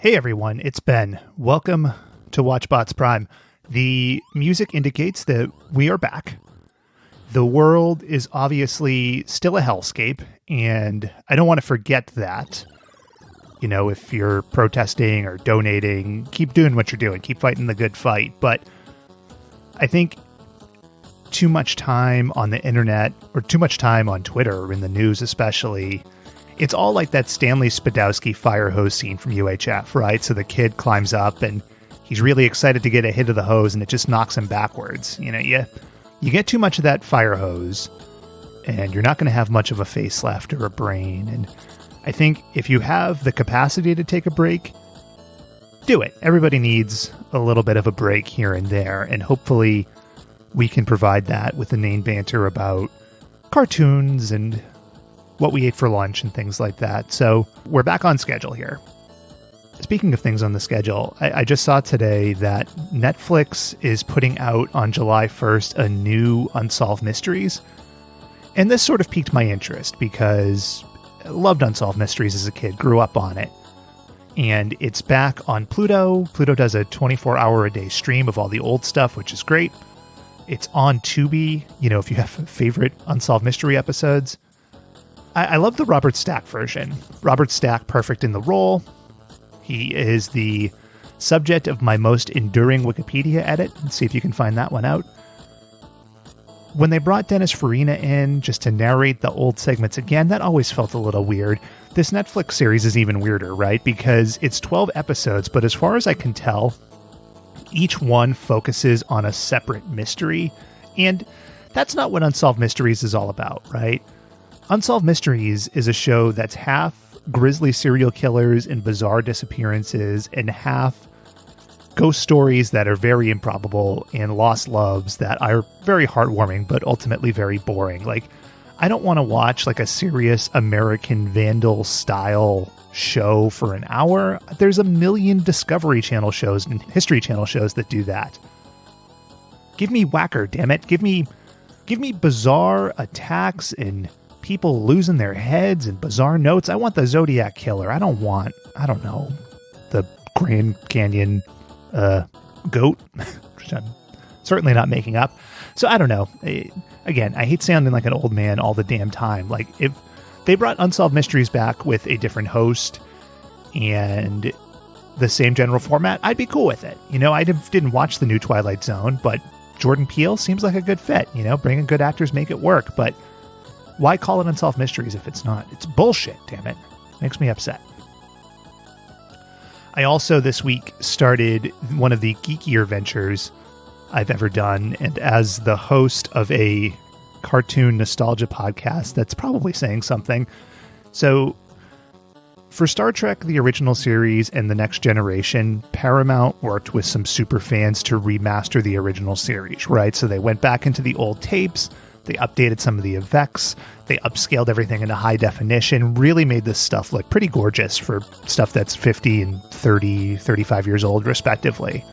Hey everyone, it's Ben. Welcome to Watchbots Prime. The music indicates that we are back. The world is obviously still a hellscape, and I don't want to forget that. You know, if you're protesting or donating, keep doing what you're doing. Keep fighting the good fight. But I think too much time on the internet, or too much time on Twitter, or in the news especially, it's all like that Stanley Spadowski fire hose scene from UHF, right? So the kid climbs up and he's really excited to get a hit of the hose and it just knocks him backwards. You know, you get too much of that fire hose and you're not going to have much of a face left or a brain. And I think if you have the capacity to take a break, do it. Everybody needs a little bit of a break here and there. And hopefully we can provide that with inane banter about cartoons and what we ate for lunch and things like that. So we're back on schedule here. Speaking of things on the schedule, I just saw today that Netflix is putting out on July 1st a new Unsolved Mysteries. And this sort of piqued my interest because I loved Unsolved Mysteries as a kid, grew up on it. And it's back on Pluto. Pluto does a 24-hour-a-day stream of all the old stuff, which is great. It's on Tubi, you know, if you have favorite Unsolved Mystery episodes. I love the Robert Stack version. Robert Stack, perfect in the role. He is the subject of my most enduring Wikipedia edit. Let's see if you can find that one out. When they brought Dennis Farina in just to narrate the old segments again, that always felt a little weird. This Netflix series is even weirder, right? Because it's 12 episodes, but as far as I can tell, each one focuses on a separate mystery. And that's not what Unsolved Mysteries is all about, right? Unsolved Mysteries is a show that's half grisly serial killers and bizarre disappearances and half ghost stories that are very improbable and lost loves that are very heartwarming but ultimately very boring. Like, I don't want to watch like a serious American Vandal style show for an hour. There's a million Discovery Channel shows and History Channel shows that do that. Give me Whacker, damn it. Give me bizarre attacks and people losing their heads and bizarre notes. I want the Zodiac Killer. I don't know, the Grand Canyon goat, which I'm certainly not making up. So I don't know. Again, I hate sounding like an old man all the damn time. Like, if they brought Unsolved Mysteries back with a different host and the same general format, I'd be cool with it. You know, I didn't watch the new Twilight Zone, but Jordan Peele seems like a good fit. You know, bringing good actors, make it work. But why call it Unsolved Mysteries if it's not? It's bullshit, damn it. Makes me upset. I also this week started one of the geekier ventures I've ever done, and as the host of a cartoon nostalgia podcast, that's probably saying something. So for Star Trek, the original series and the Next Generation, Paramount worked with some super fans to remaster the original series, right? So they went back into the old tapes, they updated some of the effects, they upscaled everything into high definition, really made this stuff look pretty gorgeous for stuff that's 50 and 30, 35 years old, respectively.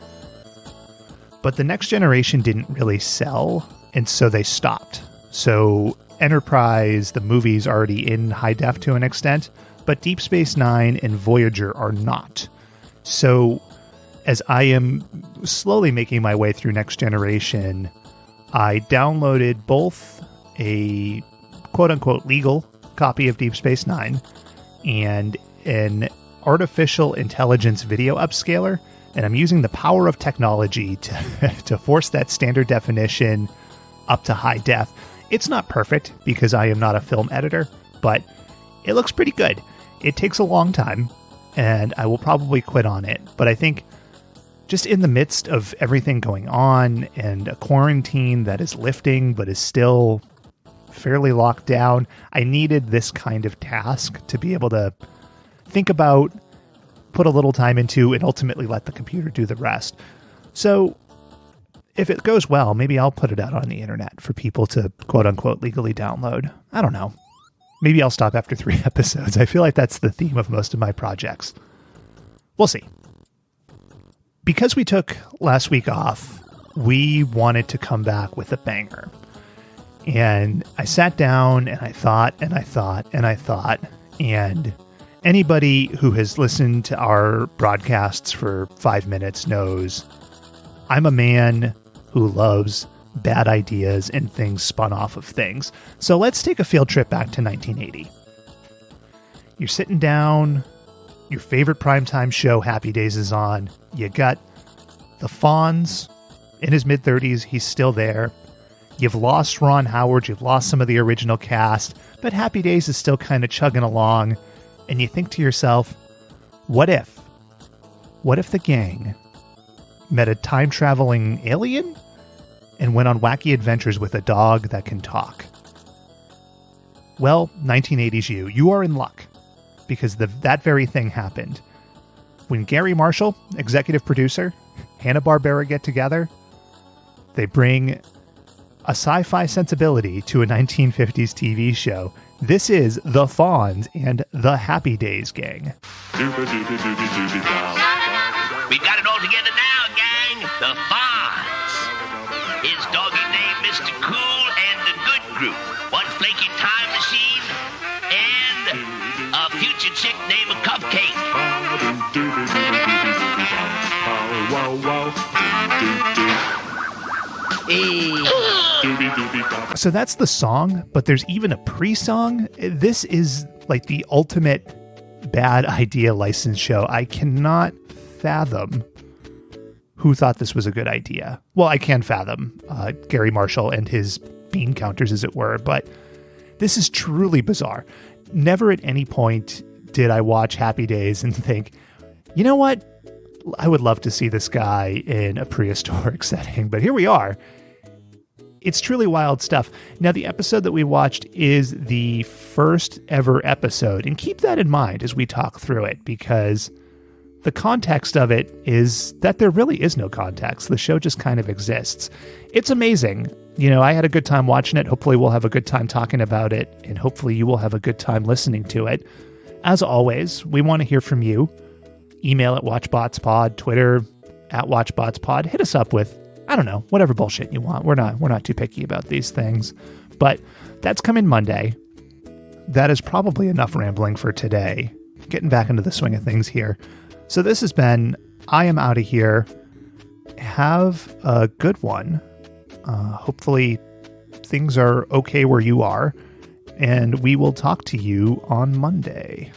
But the Next Generation didn't really sell, and so they stopped. So Enterprise, the movie's already in high def to an extent, but Deep Space Nine and Voyager are not. So as I am slowly making my way through Next Generation, I downloaded both a quote-unquote legal copy of Deep Space Nine and an artificial intelligence video upscaler, and I'm using the power of technology to force that standard definition up to high def. It's not perfect because I am not a film editor, but it looks pretty good. It takes a long time, and I will probably quit on it, but I think just in the midst of everything going on and a quarantine that is lifting but is still fairly locked down, I needed this kind of task to be able to think about, put a little time into, and ultimately let the computer do the rest. So if it goes well, maybe I'll put it out on the internet for people to quote-unquote legally download. I don't know. Maybe I'll stop after 3 episodes. I feel like that's the theme of most of my projects. We'll see. Because we took last week off, we wanted to come back with a banger. And I sat down and I thought, and Anybody who has listened to our broadcasts for 5 minutes knows I'm a man who loves bad ideas and things spun off of things. So let's take a field trip back to 1980. You're sitting down, your favorite primetime show, Happy Days, is on. You got the Fonz in his mid-30s. He's still there. You've lost Ron Howard. You've lost some of the original cast. But Happy Days is still kind of chugging along. And you think to yourself, what if the gang met a time-traveling alien and went on wacky adventures with a dog that can talk? Well, 1980s you are in luck, because that very thing happened. When Gary Marshall, executive producer, Hanna-Barbera get together, they bring a sci-fi sensibility to a 1950s TV show. This is the Fonz and the Happy Days gang. We've got it all together now, gang. The Fonz. His doggy name, Mr. Cool, and the Good Group. One flaky time machine, and a future chick named Cupcake. So that's the song, but there's even a pre-song. This is like the ultimate bad idea license show. I cannot fathom who thought this was a good idea. Well, I can fathom Gary Marshall and his bean counters, as it were, but this is truly bizarre. Never at any point did I watch Happy Days and think, you know what? I would love to see this guy in a prehistoric setting, but here we are. It's truly wild stuff. Now, the episode that we watched is the first ever episode, and keep that in mind as we talk through it, because the context of it is that there really is no context. The show just kind of exists. It's amazing. You know, I had a good time watching it. Hopefully we'll have a good time talking about it, and hopefully you will have a good time listening to it. As always, we want to hear from you. Email at WatchbotsPod, Twitter at WatchbotsPod. Hit us up with, I don't know, whatever bullshit you want. We're not too picky about these things. But that's coming Monday. That is probably enough rambling for today. Getting back into the swing of things here. So this has been I Am Out of Here. Have a good one. Hopefully things are okay where you are. And we will talk to you on Monday.